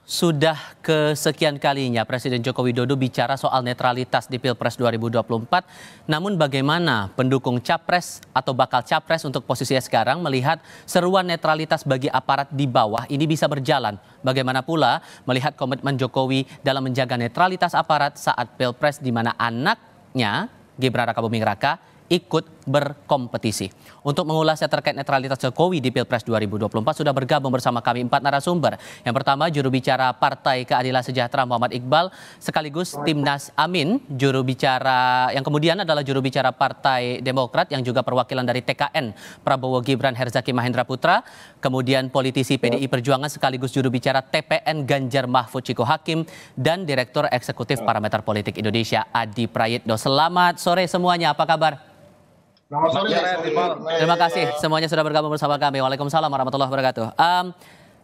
Sudah kesekian kalinya Presiden Joko Widodo bicara soal netralitas di Pilpres 2024. Namun bagaimana pendukung capres atau bakal capres untuk posisinya sekarang melihat seruan netralitas bagi aparat di bawah ini bisa berjalan? Bagaimana pula melihat komitmen Jokowi dalam menjaga netralitas aparat saat Pilpres di mana anaknya Gibran Rakabuming Raka ikut berkompetisi. Untuk mengulasnya terkait netralitas Jokowi di Pilpres 2024 sudah bergabung bersama kami 4 narasumber. Yang pertama juru bicara Partai Keadilan Sejahtera Muhammad Iqbal, sekaligus Timnas Amin, juru bicara yang kemudian adalah juru bicara Partai Demokrat yang juga perwakilan dari TKN Prabowo Gibran Herzaki Mahendra Putra, kemudian politisi PDI Perjuangan sekaligus juru bicara TPN Ganjar Mahfud Ciko Hakim, dan Direktur Eksekutif Parameter Politik Indonesia Adi Prayitno. Selamat sore semuanya, apa kabar? Selamat sore. Terima kasih semuanya sudah bergabung bersama kami. Waalaikumsalam warahmatullahi wabarakatuh.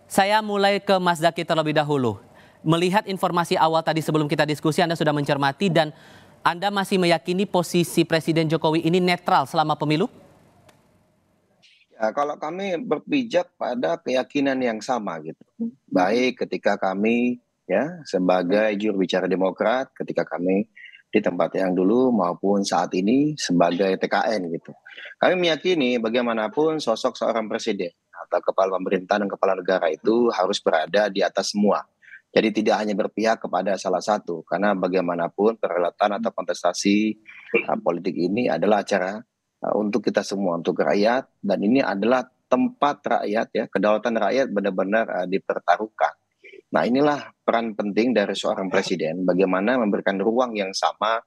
Saya mulai ke Mas Zaky terlebih dahulu. Melihat informasi awal tadi sebelum kita diskusi, Anda sudah mencermati dan Anda masih meyakini posisi Presiden Jokowi ini netral selama pemilu? Ya, kalau kami berpijak pada keyakinan yang sama gitu. Baik ketika kami ya sebagai juru bicara Demokrat, ketika kami di tempat yang dulu maupun saat ini sebagai TKN gitu. Kami meyakini bagaimanapun sosok seorang presiden atau kepala pemerintahan dan kepala negara itu harus berada di atas semua. Jadi tidak hanya berpihak kepada salah satu, karena bagaimanapun perhelatan atau kontestasi politik ini adalah acara untuk kita semua, untuk rakyat, dan ini adalah tempat rakyat ya, kedaulatan rakyat benar-benar dipertaruhkan. Nah, inilah peran penting dari seorang presiden, bagaimana memberikan ruang yang sama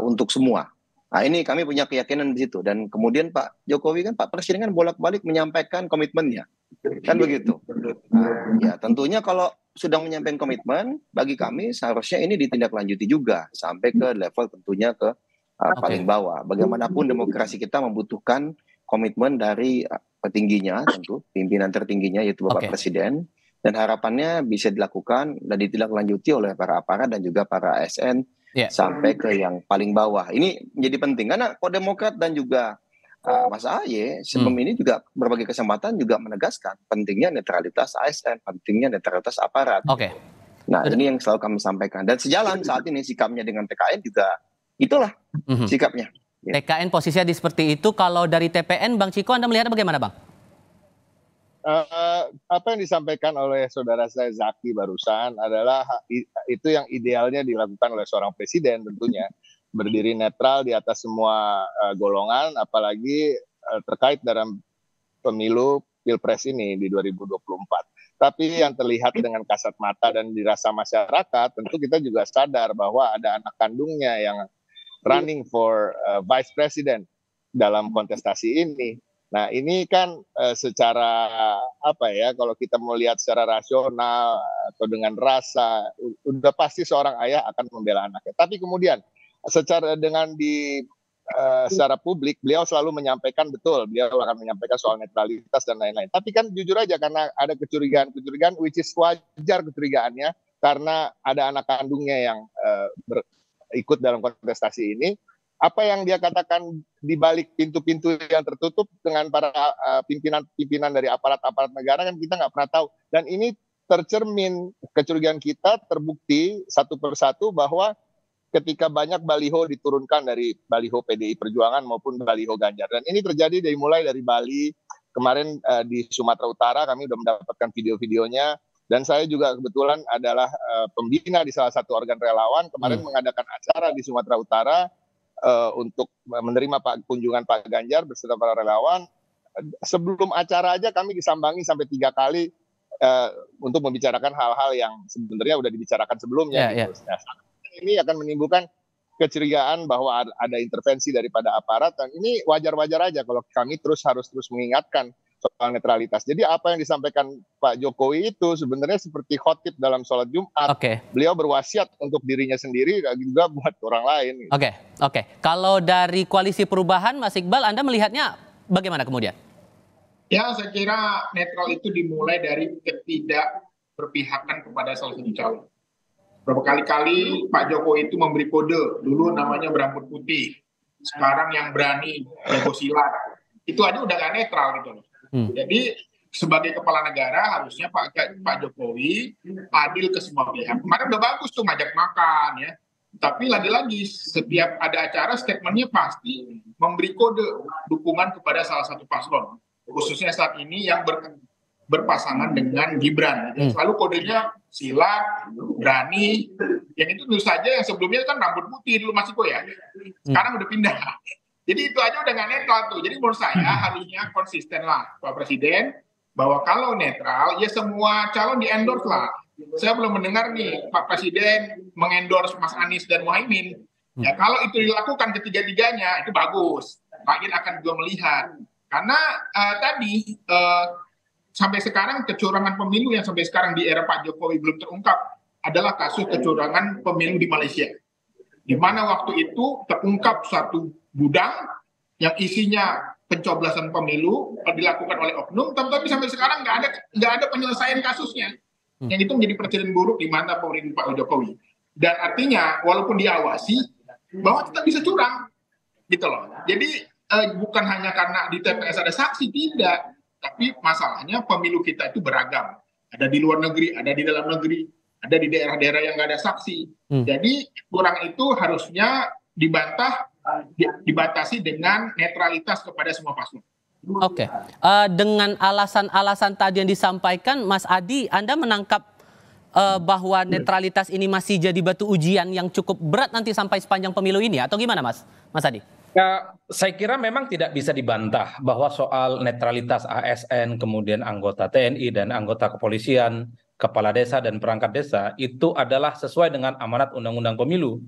untuk semua. Nah, ini kami punya keyakinan di situ. Dan kemudian Pak Jokowi Pak Presiden bolak-balik menyampaikan komitmennya. Kan begitu. Nah, ya tentunya kalau sudah menyampaikan komitmen, bagi kami seharusnya ini ditindaklanjuti juga. Sampai ke level tentunya ke paling bawah. Bagaimanapun demokrasi kita membutuhkan komitmen dari petingginya, tentu pimpinan tertingginya yaitu Bapak Presiden. Dan harapannya bisa dilakukan dan ditindaklanjuti oleh para aparat dan juga para ASN sampai ke yang paling bawah. Ini menjadi penting karena kok Demokrat dan juga Mas Ahaye sebelum ini juga berbagai kesempatan juga menegaskan pentingnya netralitas ASN, pentingnya netralitas aparat. Nah, ini yang selalu kami sampaikan. Dan sejalan saat ini sikapnya dengan TKN juga itulah sikapnya. TKN posisinya seperti itu. Kalau dari TPN, Bang Ciko, Anda melihatnya bagaimana, Bang? Apa yang disampaikan oleh saudara saya Zaky barusan adalah itu yang idealnya dilakukan oleh seorang presiden, tentunya berdiri netral di atas semua golongan, apalagi terkait dalam pemilu Pilpres ini di 2024. Tapi yang terlihat dengan kasat mata dan dirasa masyarakat, tentu kita juga sadar bahwa ada anak kandungnya yang running for vice president dalam kontestasi ini. Nah, ini kan secara kalau kita mau lihat secara rasional atau dengan rasa, udah pasti seorang ayah akan membela anaknya. Tapi kemudian secara publik beliau selalu menyampaikan, betul, beliau akan menyampaikan soal netralitas dan lain-lain. Tapi kan jujur aja karena ada kecurigaan which is wajar kecurigaannya karena ada anak kandungnya yang ikut dalam kontestasi ini. Apa yang dia katakan di balik pintu-pintu yang tertutup dengan para pimpinan dari aparat-aparat negara kan kita nggak pernah tahu. Dan ini tercermin, kecurigaan kita terbukti satu persatu bahwa ketika banyak baliho diturunkan dari baliho PDI Perjuangan maupun baliho Ganjar. Dan ini terjadi mulai dari Bali, kemarin di Sumatera Utara kami sudah mendapatkan video-videonya. Dan saya juga kebetulan adalah pembina di salah satu organ relawan, kemarin mengadakan acara di Sumatera Utara untuk menerima kunjungan Pak Ganjar beserta para relawan. Sebelum acara aja kami disambangi sampai 3 kali untuk membicarakan hal-hal yang sebenarnya udah dibicarakan sebelumnya. Ini akan menimbulkan kecurigaan bahwa ada intervensi daripada aparat, dan ini wajar-wajar aja kalau kami harus terus mengingatkan soal netralitas. Jadi apa yang disampaikan Pak Jokowi itu sebenarnya seperti khotib dalam sholat Jumat. Beliau berwasiat untuk dirinya sendiri dan juga buat orang lain. Kalau dari Koalisi Perubahan, Mas Iqbal, Anda melihatnya bagaimana kemudian? Ya, saya kira netral itu dimulai dari ketidak berpihakan kepada salah satu calon. Berapa kali-kali Pak Jokowi itu memberi kode, dulu namanya berambut putih, sekarang yang berani jago silat. Itu aja udah gak netral gitu loh. Jadi sebagai kepala negara harusnya Pak Jokowi adil ke semua pihak. Kemarin udah bagus tuh ngajak makan ya. Tapi lagi-lagi setiap ada acara statementnya pasti memberi kode dukungan kepada salah satu paslon. Khususnya saat ini yang berpasangan dengan Gibran. Selalu kodenya silat, berani. Yang itu tentu saja yang sebelumnya kan rambut putih dulu Mas Iko ya. Sekarang udah pindah. Jadi itu aja udah nggak netral tuh. Jadi menurut saya harusnya konsisten lah Pak Presiden bahwa kalau netral ya semua calon di-endorse lah. Saya belum mendengar nih Pak Presiden mengendorse Mas Anies dan Muhaimin. Ya kalau itu dilakukan ketiga-tiganya itu bagus. Rakyat akan juga melihat. Karena tadi sampai sekarang kecurangan pemilu yang sampai sekarang di era Pak Jokowi belum terungkap adalah kasus kecurangan pemilu di Malaysia. Di mana waktu itu terungkap satu gudang yang isinya pencoblosan pemilu dilakukan oleh oknum, tapi sampai sekarang nggak ada penyelesaian kasusnya. Yang itu menjadi presiden buruk di mata pemerintah Pak Jokowi. Dan artinya walaupun diawasi bahwa tetap bisa curang, gitu loh. Jadi bukan hanya karena di TPS ada saksi, tidak. Tapi masalahnya pemilu kita itu beragam. Ada di luar negeri, ada di dalam negeri, ada di daerah-daerah yang nggak ada saksi. Jadi kurang itu harusnya dibatasi dengan netralitas kepada semua paslon. Oke, dengan alasan-alasan tadi yang disampaikan, Mas Adi, Anda menangkap bahwa netralitas ini masih jadi batu ujian yang cukup berat nanti sampai sepanjang pemilu ini, atau gimana, Mas Adi? Ya, saya kira memang tidak bisa dibantah bahwa soal netralitas ASN, kemudian anggota TNI dan anggota kepolisian, kepala desa dan perangkat desa itu adalah sesuai dengan amanat Undang-Undang Pemilu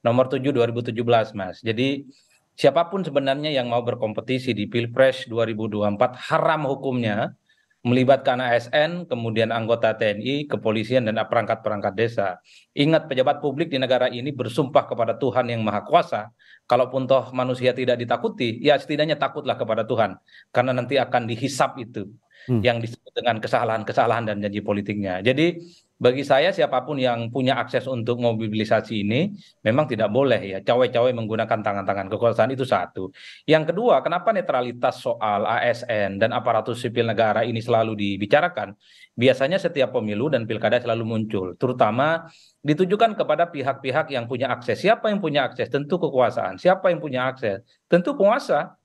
nomor 7 2017, Mas. Jadi siapapun sebenarnya yang mau berkompetisi di Pilpres 2024 haram hukumnya melibatkan ASN, kemudian anggota TNI, kepolisian, dan perangkat-perangkat desa. Ingat, pejabat publik di negara ini bersumpah kepada Tuhan yang Maha Kuasa. Kalaupun toh manusia tidak ditakuti, ya setidaknya takutlah kepada Tuhan. Karena nanti akan dihisap itu, yang disebut dengan kesalahan-kesalahan dan janji politiknya. Jadi bagi saya siapapun yang punya akses untuk mobilisasi ini memang tidak boleh ya cawe-cawe menggunakan tangan-tangan kekuasaan, itu satu. Yang kedua, kenapa netralitas soal ASN dan aparatur sipil negara ini selalu dibicarakan? Biasanya setiap pemilu dan pilkada selalu muncul, terutama ditujukan kepada pihak-pihak yang punya akses. Siapa yang punya akses? Tentu kekuasaan. Siapa yang punya akses? Tentu penguasa.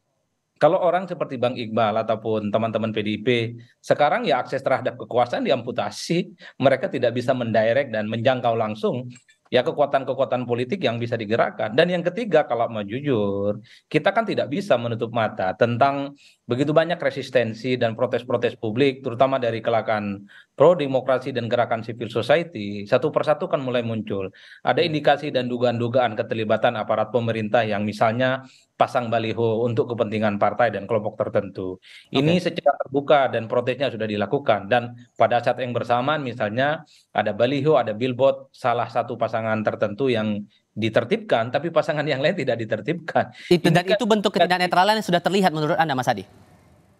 Kalau orang seperti Bang Iqbal ataupun teman-teman PDIP, sekarang ya akses terhadap kekuasaan diamputasi, mereka tidak bisa mendirect dan menjangkau langsung ya kekuatan-kekuatan politik yang bisa digerakkan. Dan yang ketiga, kalau mau jujur, kita kan tidak bisa menutup mata tentang begitu banyak resistensi dan protes-protes publik, terutama dari kalangan pro-demokrasi dan gerakan civil society, satu persatu kan mulai muncul. Ada indikasi dan dugaan-dugaan keterlibatan aparat pemerintah yang misalnya pasang baliho untuk kepentingan partai dan kelompok tertentu. Ini secara terbuka dan protesnya sudah dilakukan. Dan pada saat yang bersamaan misalnya ada baliho, ada billboard, salah satu pasangan tertentu yang ditertibkan, tapi pasangan yang lain tidak ditertibkan. Itu bentuk ketidaknetralan yang sudah terlihat menurut Anda, Mas Adi?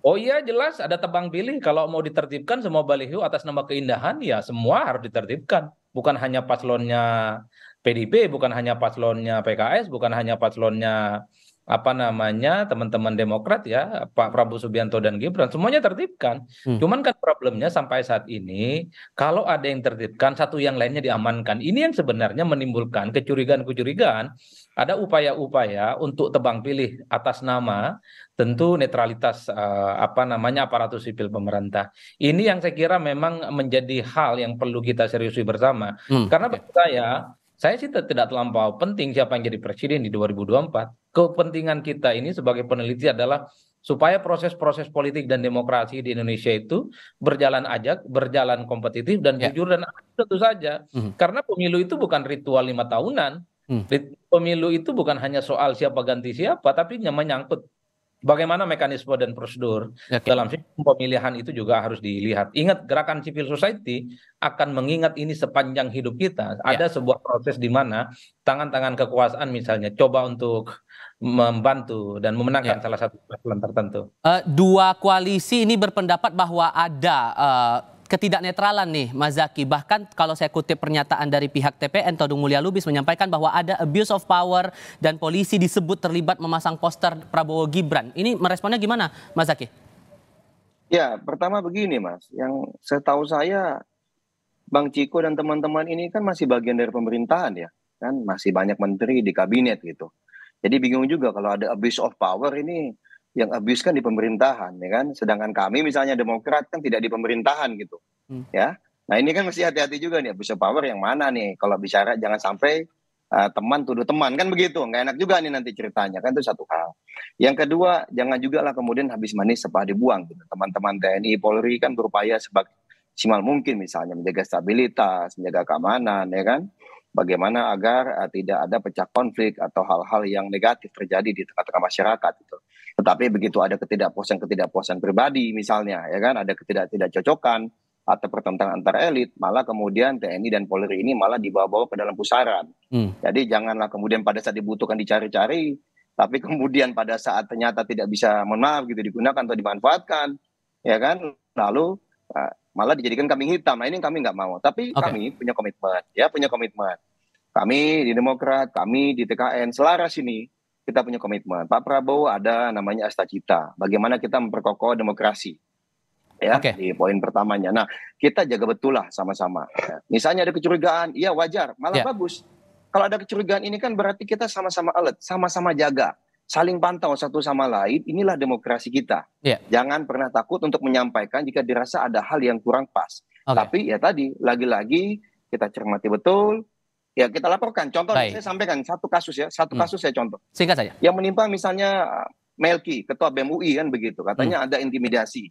Oh iya, jelas ada tebang pilih. Kalau mau ditertibkan semua baliho atas nama keindahan, ya semua harus ditertibkan. Bukan hanya paslonnya PDIP, bukan hanya paslonnya PKS, bukan hanya paslonnya teman-teman Demokrat ya, Pak Prabowo Subianto dan Gibran, semuanya tertibkan. Cuman kan problemnya sampai saat ini kalau ada yang tertibkan, satu yang lainnya diamankan. Ini yang sebenarnya menimbulkan kecurigaan-kecurigaan. Ada upaya-upaya untuk tebang pilih atas nama tentu netralitas aparatur sipil pemerintah. Ini yang saya kira memang menjadi hal yang perlu kita seriusi bersama. Karena bagi saya sih tidak terlampau penting siapa yang jadi presiden di 2024. Kepentingan kita ini sebagai peneliti adalah supaya proses-proses politik dan demokrasi di Indonesia itu berjalan kompetitif dan jujur dan adil tentu saja. Karena pemilu itu bukan ritual 5 tahunan. Pemilu itu bukan hanya soal siapa ganti siapa, tapi menyangkut bagaimana mekanisme dan prosedur dalam sistem pemilihan itu juga harus dilihat. Ingat, gerakan civil society akan mengingat ini sepanjang hidup kita. Ada sebuah proses di mana tangan-tangan kekuasaan misalnya coba untuk membantu dan memenangkan salah satu paslon tertentu. Dua koalisi ini berpendapat bahwa ada ketidaknetralan nih, Mas Zaky. Bahkan kalau saya kutip pernyataan dari pihak TPN, Todung Mulya Lubis menyampaikan bahwa ada abuse of power dan polisi disebut terlibat memasang poster Prabowo Gibran. Ini meresponnya gimana, Mas Zaky? Ya, pertama begini Mas, yang setahu saya Bang Ciko dan teman-teman ini kan masih bagian dari pemerintahan ya, kan masih banyak menteri di kabinet gitu. Jadi bingung juga kalau ada abuse of power ini yang abuse kan di pemerintahan ya kan, sedangkan kami misalnya Demokrat kan tidak di pemerintahan gitu Hmm. ya. Nah ini kan mesti hati-hati juga nih abuse of power yang mana nih kalau bicara jangan sampai teman tuduh teman kan begitu, nggak enak juga nih nanti ceritanya kan itu satu hal. Yang kedua jangan juga lah kemudian habis manis sepah dibuang gitu. Teman-teman TNI Polri kan berupaya semaksimal mungkin misalnya menjaga stabilitas, menjaga keamanan ya kan. Bagaimana agar tidak ada pecah konflik atau hal-hal yang negatif terjadi di tengah-tengah masyarakat gitu. Tetapi begitu ada ketidakpuasan pribadi misalnya ya kan, ada ketidakcocokan atau pertentangan antar elit, malah kemudian TNI dan Polri ini malah dibawa-bawa ke dalam pusaran. Jadi janganlah kemudian pada saat dibutuhkan dicari-cari, tapi kemudian pada saat ternyata tidak bisa, mohon maaf gitu, digunakan atau dimanfaatkan, ya kan, lalu malah dijadikan kambing hitam. Nah ini kami nggak mau. Tapi kami punya komitmen, ya punya komitmen. Kami di Demokrat, kami di TKN, selaras ini kita punya komitmen. Pak Prabowo ada namanya Asta Cita. Bagaimana kita memperkokoh demokrasi. Ya, di poin pertamanya. Nah, kita jaga betul lah sama-sama. Ya. Misalnya ada kecurigaan, iya wajar, malah bagus. Kalau ada kecurigaan ini kan berarti kita sama-sama alert, sama-sama jaga, saling pantau satu sama lain. Inilah demokrasi kita. Jangan pernah takut untuk menyampaikan jika dirasa ada hal yang kurang pas. Tapi ya tadi, lagi-lagi kita cermati betul, ya kita laporkan. Contoh saya sampaikan satu kasus ya, kasus saya contoh. Singkat saja. Yang menimpa misalnya Melki, ketua BEM UI kan begitu, katanya ada intimidasi.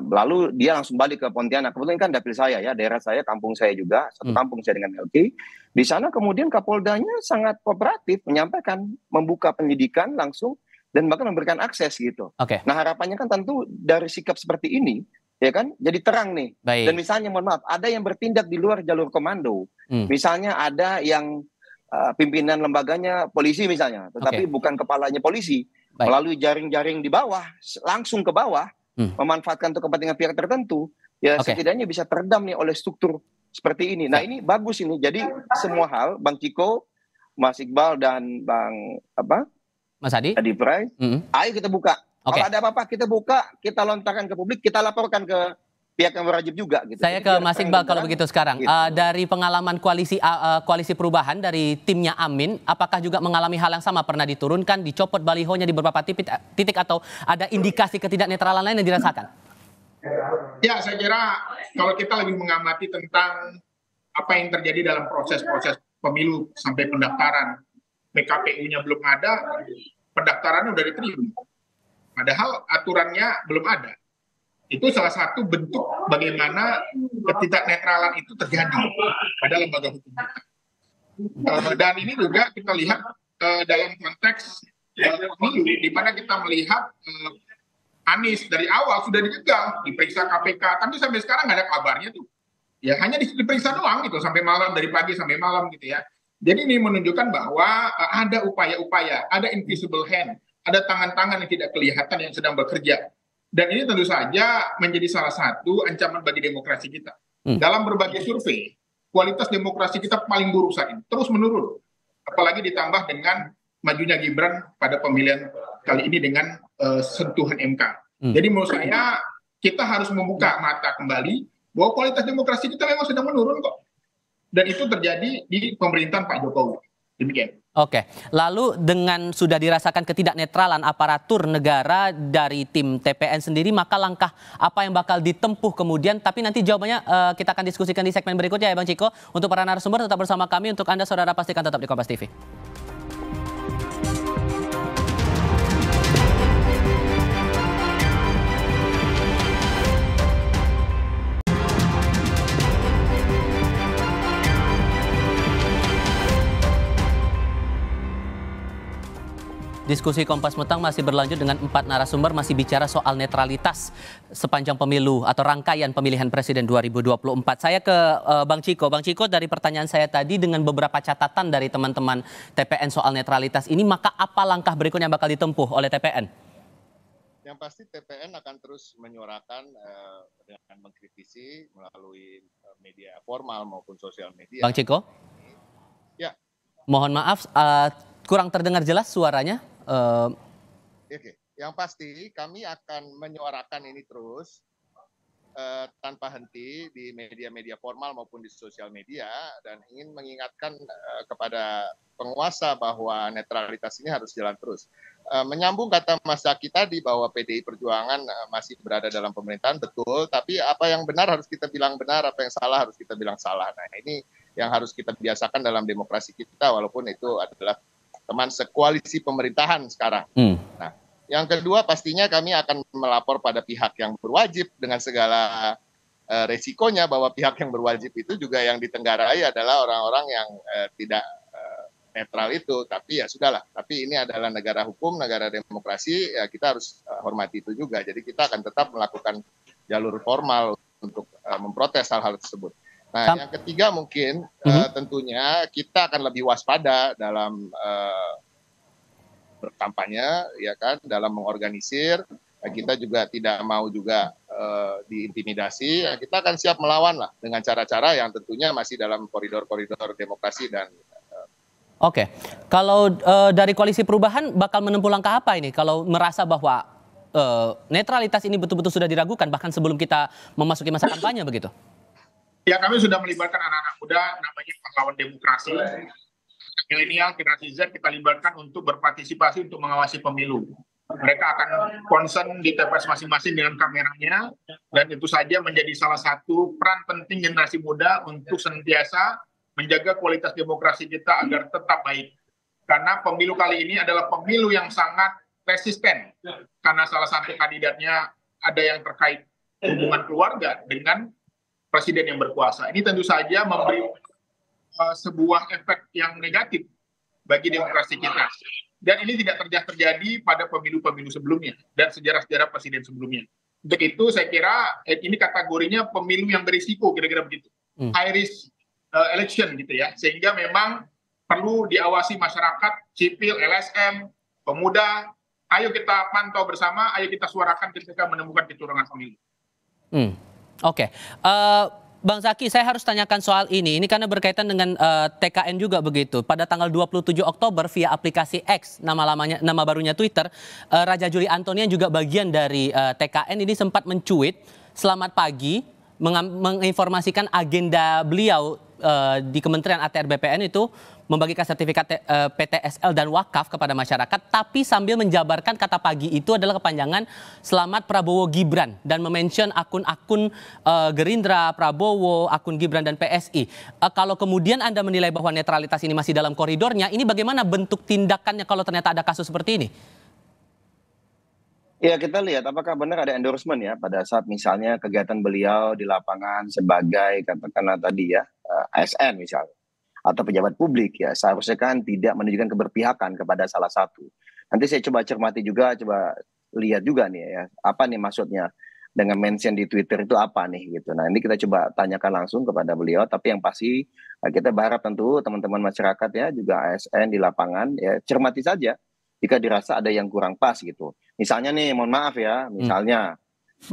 Lalu dia langsung balik ke Pontianak. Kebetulan kan dapil saya ya, daerah saya, kampung saya juga, satu kampung saya dengan Melki. Di sana kemudian Kapoldanya sangat kooperatif, menyampaikan, membuka penyidikan langsung, dan bahkan memberikan akses gitu. Nah harapannya kan tentu dari sikap seperti ini, ya kan, jadi terang nih. Dan misalnya mohon maaf, ada yang bertindak di luar jalur komando. Misalnya ada yang pimpinan lembaganya polisi misalnya, tetapi bukan kepalanya polisi. Melalui jaring-jaring di bawah, langsung ke bawah, memanfaatkan untuk kepentingan pihak tertentu, ya setidaknya bisa teredam nih oleh struktur seperti ini. Nah ini bagus ini. Jadi semua hal, Bang Ciko, Mas Iqbal dan Bang Mas Adi Prai, ayo kita buka. Kalau ada apa-apa kita buka, kita lontarkan ke publik, kita laporkan ke pihak yang berwajib juga. Gitu. Saya ke Mas Iqbal kalau begitu sekarang. Gitu. Dari pengalaman koalisi perubahan dari timnya Amin, apakah juga mengalami hal yang sama? Pernah diturunkan, dicopot balihonya di beberapa titik atau ada indikasi ketidaknetralan lain yang dirasakan? Ya, saya kira kalau kita lebih mengamati tentang apa yang terjadi dalam proses-proses pemilu sampai pendaftaran, PKPU-nya belum ada, pendaftarannya sudah diterima. Padahal aturannya belum ada. Itu salah satu bentuk bagaimana ketidaknetralan itu terjadi pada lembaga hukum kita. Dan ini juga kita lihat dalam konteks pemilu, di mana kita melihat Anies dari awal sudah dijegal, diperiksa KPK, tapi sampai sekarang nggak ada kabarnya tuh. Ya hanya diperiksa doang gitu sampai malam, dari pagi sampai malam gitu ya. Jadi ini menunjukkan bahwa ada upaya-upaya, ada invisible hand, ada tangan-tangan yang tidak kelihatan yang sedang bekerja. Dan ini tentu saja menjadi salah satu ancaman bagi demokrasi kita. Dalam berbagai survei, kualitas demokrasi kita paling buruk saat ini, terus menurun. Apalagi ditambah dengan majunya Gibran pada pemilihan kali ini dengan sentuhan MK. Jadi menurut saya, kita harus membuka mata kembali bahwa kualitas demokrasi kita memang sedang menurun kok. Dan itu terjadi di pemerintahan Pak Jokowi. Demikian. Lalu dengan sudah dirasakan ketidaknetralan aparatur negara dari tim TPN sendiri, maka langkah apa yang bakal ditempuh kemudian? Tapi nanti jawabannya kita akan diskusikan di segmen berikutnya ya Bang Ciko. Untuk para narasumber tetap bersama kami, untuk Anda saudara pastikan tetap di Kompas TV. Diskusi Kompas Petang masih berlanjut dengan 4 narasumber, masih bicara soal netralitas sepanjang pemilu atau rangkaian pemilihan presiden 2024. Saya ke Bang Ciko. Bang Ciko, dari pertanyaan saya tadi dengan beberapa catatan dari teman-teman TPN soal netralitas ini, maka apa langkah berikutnya yang bakal ditempuh oleh TPN? Yang pasti TPN akan terus menyuarakan dengan mengkritisi melalui media formal maupun sosial media. Bang Ciko? Ya. Mohon maaf, kurang terdengar jelas suaranya. Yang pasti kami akan menyuarakan ini terus tanpa henti di media-media formal maupun di sosial media, dan ingin mengingatkan kepada penguasa bahwa netralitas ini harus jalan terus. Menyambung kata Mas Zaki tadi bahwa PDI Perjuangan masih berada dalam pemerintahan, betul, tapi apa yang benar harus kita bilang benar, apa yang salah harus kita bilang salah. Nah, ini yang harus kita biasakan dalam demokrasi kita, walaupun itu adalah teman sekoalisi pemerintahan sekarang. Nah, yang kedua, pastinya kami akan melapor pada pihak yang berwajib dengan segala resikonya, bahwa pihak yang berwajib itu juga yang ditenggarai adalah orang-orang yang tidak netral itu. Tapi ya sudahlah, tapi ini adalah negara hukum, negara demokrasi, ya kita harus hormati itu juga. Jadi kita akan tetap melakukan jalur formal untuk memprotes hal-hal tersebut. Nah, yang ketiga mungkin tentunya kita akan lebih waspada dalam berkampanye, ya kan, dalam mengorganisir. Kita juga tidak mau juga diintimidasi. Kita akan siap melawan lah dengan cara-cara yang tentunya masih dalam koridor-koridor demokrasi dan. Oke, kalau dari Koalisi Perubahan bakal menempuh langkah apa ini? Kalau merasa bahwa netralitas ini betul-betul sudah diragukan bahkan sebelum kita memasuki masa kampanye begitu? Ya, kami sudah melibatkan anak-anak muda, namanya pahlawan demokrasi. Milenial, generasi Z kita libatkan untuk berpartisipasi untuk mengawasi pemilu. Mereka akan concern di TPS masing-masing dengan kameranya, dan itu saja menjadi salah satu peran penting generasi muda untuk senantiasa menjaga kualitas demokrasi kita agar tetap baik. Karena pemilu kali ini adalah pemilu yang sangat resisten, karena salah satu kandidatnya ada yang terkait hubungan keluarga dengan presiden yang berkuasa. Ini tentu saja memberi sebuah efek yang negatif bagi demokrasi kita. Dan ini tidak terjadi pada pemilu-pemilu sebelumnya dan sejarah-sejarah presiden sebelumnya. Untuk itu saya kira ini kategorinya pemilu yang berisiko, kira-kira begitu. High risk election gitu ya. Sehingga memang perlu diawasi masyarakat, sipil, LSM, pemuda. Ayo kita pantau bersama, ayo kita suarakan ketika menemukan kecurangan pemilu. Oke. Bang Zaki, saya harus tanyakan soal ini. Ini karena berkaitan dengan TKN juga begitu. Pada tanggal 27 Oktober via aplikasi X, nama barunya Twitter, Raja Juli Antonian juga bagian dari TKN ini sempat mencuit selamat pagi, menginformasikan agenda beliau di Kementerian ATR BPN itu membagikan sertifikat PTSL dan wakaf kepada masyarakat, tapi sambil menjabarkan kata pagi itu adalah kepanjangan Selamat Prabowo Gibran dan memention akun-akun Gerindra, Prabowo, akun Gibran dan PSI. Kalau kemudian Anda menilai bahwa netralitas ini masih dalam koridornya, ini bagaimana bentuk tindakannya kalau ternyata ada kasus seperti ini? Ya, kita lihat apakah benar ada endorsement ya pada saat misalnya kegiatan beliau di lapangan sebagai katakanlah tadi ya ASN misalnya atau pejabat publik ya, seharusnya kan tidak menunjukkan keberpihakan kepada salah satu. Nanti saya coba cermati juga, coba lihat juga nih ya, apa nih maksudnya dengan mention di Twitter itu apa nih gitu. Nah, ini kita coba tanyakan langsung kepada beliau, tapi yang pasti kita berharap tentu teman-teman masyarakat ya, juga ASN di lapangan ya, cermati saja jika dirasa ada yang kurang pas gitu. Misalnya nih, mohon maaf ya, misalnya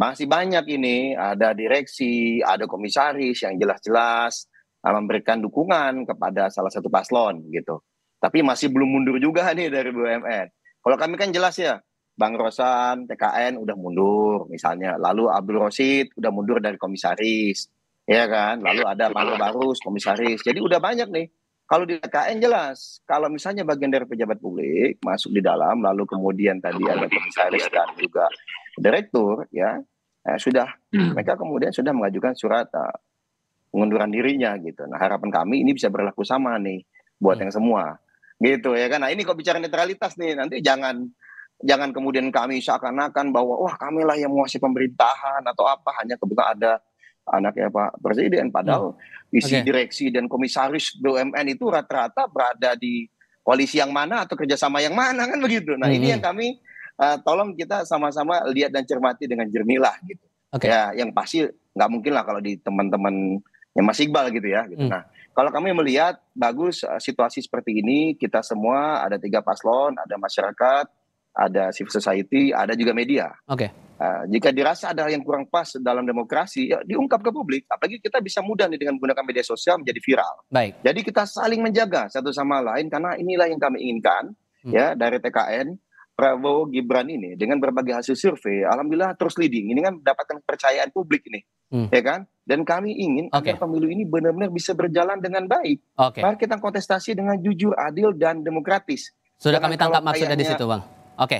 masih banyak ini, ada direksi, ada komisaris yang jelas-jelas memberikan dukungan kepada salah satu paslon gitu. Tapi masih belum mundur juga nih dari BUMN. Kalau kami kan jelas ya, Bang Rosan, TKN udah mundur misalnya. Lalu Abdul Rosid udah mundur dari komisaris. Ya kan? Lalu ada Mangga Barus, komisaris. Jadi udah banyak nih. Kalau di TKN jelas, kalau misalnya bagian dari pejabat publik masuk di dalam, lalu kemudian tadi ada komisaris dan juga direktur, ya sudah mereka kemudian sudah mengajukan surat pengunduran dirinya gitu. Nah, harapan kami ini bisa berlaku sama nih buat yang semua, gitu ya kan. Nah, ini kok bicara netralitas nih, nanti jangan kemudian kami seakan-akan bahwa wah kamilah yang menguasai pemerintahan atau apa, hanya kebetulan ada anaknya Pak Presiden, padahal isi direksi dan komisaris BUMN itu rata-rata berada di koalisi yang mana atau kerjasama yang mana kan begitu. Nah ini yang kami tolong kita sama-sama lihat dan cermati dengan jernih lah gitu. Ya yang pasti nggak mungkin lah kalau di teman-teman yang Mas Iqbal gitu ya. Gitu. Nah kalau kami melihat bagus situasi seperti ini, kita semua ada 3 paslon, ada masyarakat, ada civil society, ada juga media. Jika dirasa ada yang kurang pas dalam demokrasi, ya diungkap ke publik. Apalagi kita bisa mudah nih dengan menggunakan media sosial menjadi viral. Jadi kita saling menjaga satu sama lain karena inilah yang kami inginkan ya dari TKN Prabowo Gibran ini dengan berbagai hasil survei, alhamdulillah terus leading. Ini kan mendapatkan kepercayaan publik ini, ya kan? Dan kami ingin agar pemilu ini benar-benar bisa berjalan dengan baik. Mari kita kontestasi dengan jujur, adil, dan demokratis. Sudah kami tangkap maksudnya di situ, Bang.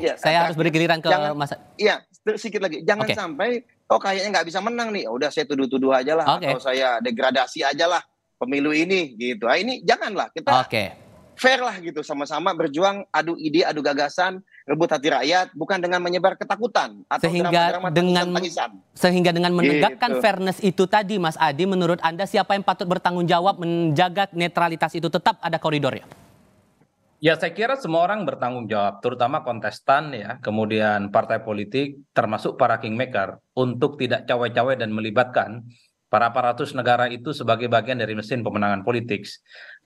Ya, saya harus beri giliran ke Mas. Iya, sedikit lagi. Jangan sampai kayaknya nggak bisa menang nih. Udah saya tuduh-tuduh aja lah, atau saya degradasi aja lah pemilu ini gitu. Ini janganlah, kita fair lah gitu, sama-sama berjuang, adu ide, adu gagasan, rebut hati rakyat, bukan dengan menyebar ketakutan atau sehingga dengan menegakkan fairness itu tadi, Mas Adi, menurut Anda siapa yang patut bertanggung jawab menjaga netralitas itu tetap ada koridornya? Ya, saya kira semua orang bertanggung jawab, terutama kontestan ya, kemudian partai politik, termasuk para kingmaker, untuk tidak cawe-cawe dan melibatkan para aparatus negara itu sebagai bagian dari mesin pemenangan politik.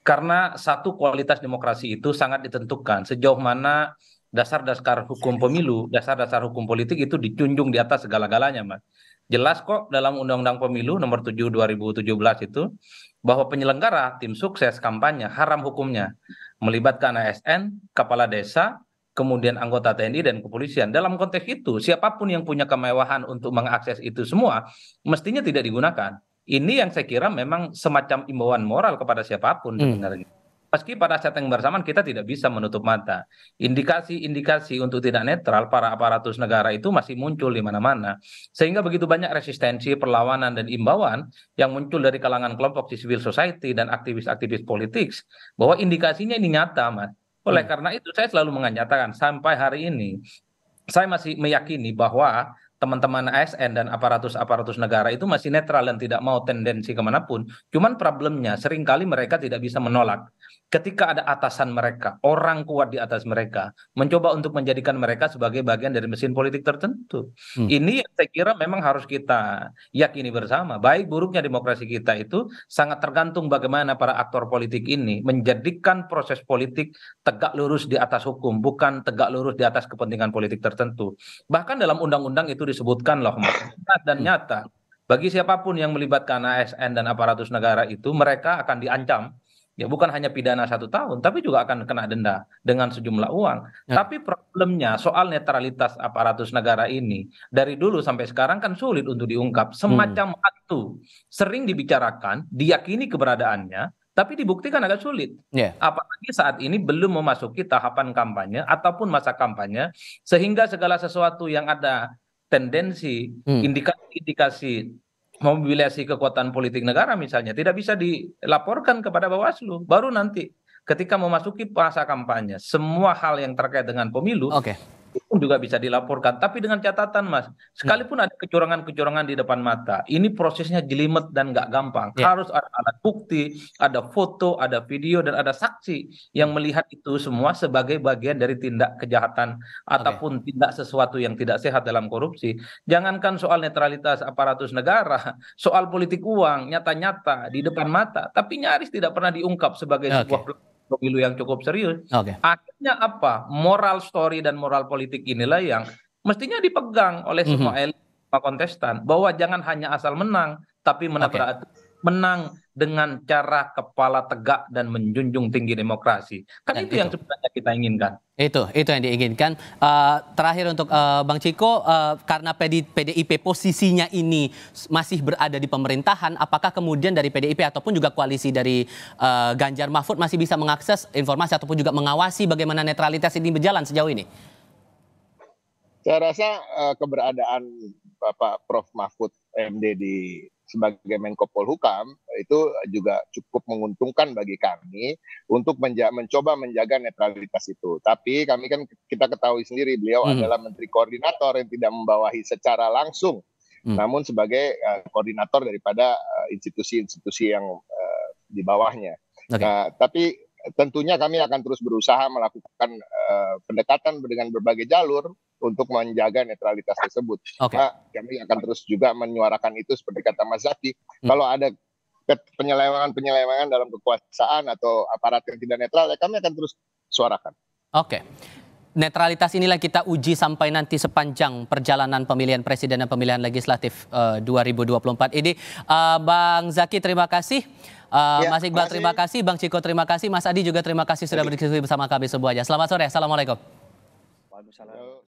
Karena satu, kualitas demokrasi itu sangat ditentukan sejauh mana dasar-dasar hukum pemilu, dasar-dasar hukum politik itu dijunjung di atas segala-galanya, Mas. Jelas kok dalam Undang-Undang Pemilu nomor 7 2017 itu bahwa penyelenggara tim sukses kampanye haram hukumnya melibatkan ASN, kepala desa, kemudian anggota TNI dan kepolisian. Dalam konteks itu, siapapun yang punya kemewahan untuk mengakses itu semua mestinya tidak digunakan. Ini yang saya kira memang semacam imbauan moral kepada siapapun sebenarnya. Meski pada saat yang bersamaan kita tidak bisa menutup mata. Indikasi-indikasi untuk tidak netral para aparatus negara itu masih muncul di mana-mana. Sehingga begitu banyak resistensi, perlawanan, dan imbauan yang muncul dari kalangan kelompok civil society dan aktivis-aktivis politik. Bahwa indikasinya ini nyata, Mas. Oleh karena itu saya selalu mengatakan sampai hari ini, saya masih meyakini bahwa teman-teman ASN dan aparatus-aparatus negara itu masih netral dan tidak mau tendensi kemanapun. Cuman problemnya seringkali mereka tidak bisa menolak. Ketika ada atasan mereka, orang kuat di atas mereka, mencoba untuk menjadikan mereka sebagai bagian dari mesin politik tertentu. Ini yang saya kira memang harus kita yakini bersama. Baik buruknya demokrasi kita itu sangat tergantung bagaimana para aktor politik ini menjadikan proses politik tegak lurus di atas hukum, bukan tegak lurus di atas kepentingan politik tertentu. Bahkan dalam undang-undang itu disebutkan loh, dan nyata bagi siapapun yang melibatkan ASN dan aparatus negara itu mereka akan diancam, ya bukan hanya pidana 1 tahun tapi juga akan kena denda dengan sejumlah uang. Tapi problemnya soal netralitas aparatus negara ini dari dulu sampai sekarang kan sulit untuk diungkap. Semacam itu sering dibicarakan, diyakini keberadaannya, tapi dibuktikan agak sulit. Apalagi saat ini belum memasuki tahapan kampanye ataupun masa kampanye, sehingga segala sesuatu yang ada tendensi, indikasi-indikasi mobilisasi kekuatan politik negara misalnya tidak bisa dilaporkan kepada Bawaslu. Baru nanti ketika memasuki masa kampanye, semua hal yang terkait dengan pemilu itu juga bisa dilaporkan. Tapi dengan catatan, Mas, sekalipun ada kecurangan-kecurangan di depan mata, ini prosesnya jelimet dan nggak gampang. Harus ada alat bukti, ada foto, ada video, dan ada saksi yang melihat itu semua sebagai bagian dari tindak kejahatan ataupun tindak sesuatu yang tidak sehat dalam korupsi. Jangankan soal netralitas aparatus negara, soal politik uang nyata-nyata di depan mata, tapi nyaris tidak pernah diungkap sebagai sebuah pemilu yang cukup serius. Akhirnya apa? Moral story dan moral politik inilah yang mestinya dipegang oleh semua elit, semua kontestan, bahwa jangan hanya asal menang, tapi menang dengan cara kepala tegak dan menjunjung tinggi demokrasi. Kan itu yang sebenarnya kita inginkan. Itu yang diinginkan. Terakhir untuk Bang Ciko, karena PDIP posisinya ini masih berada di pemerintahan, apakah kemudian dari PDIP ataupun juga koalisi dari Ganjar Mahfud masih bisa mengakses informasi ataupun juga mengawasi bagaimana netralitas ini berjalan sejauh ini? Saya rasa keberadaan Bapak Prof. Mahfud MD sebagai Menko Polhukam itu juga cukup menguntungkan bagi kami untuk mencoba menjaga netralitas itu. Tapi kami kan kita ketahui sendiri beliau adalah Menteri Koordinator yang tidak membawahi secara langsung, namun sebagai koordinator daripada institusi-institusi yang di bawahnya. Nah, tapi tentunya kami akan terus berusaha melakukan pendekatan dengan berbagai jalur untuk menjaga netralitas tersebut. Nah, kami akan terus juga menyuarakan itu seperti kata Mas Zaki. Kalau ada penyelewengan dalam kekuasaan atau aparat yang tidak netral, ya kami akan terus suarakan. Netralitas inilah kita uji sampai nanti sepanjang perjalanan pemilihan presiden dan pemilihan legislatif 2024 ini. Bang Zaki terima kasih, Mas Iqbal terima kasih, Bang Ciko terima kasih, Mas Adi juga terima kasih sudah berdiskusi bersama kami semuanya. Selamat sore, assalamualaikum. Waalaikumsalam.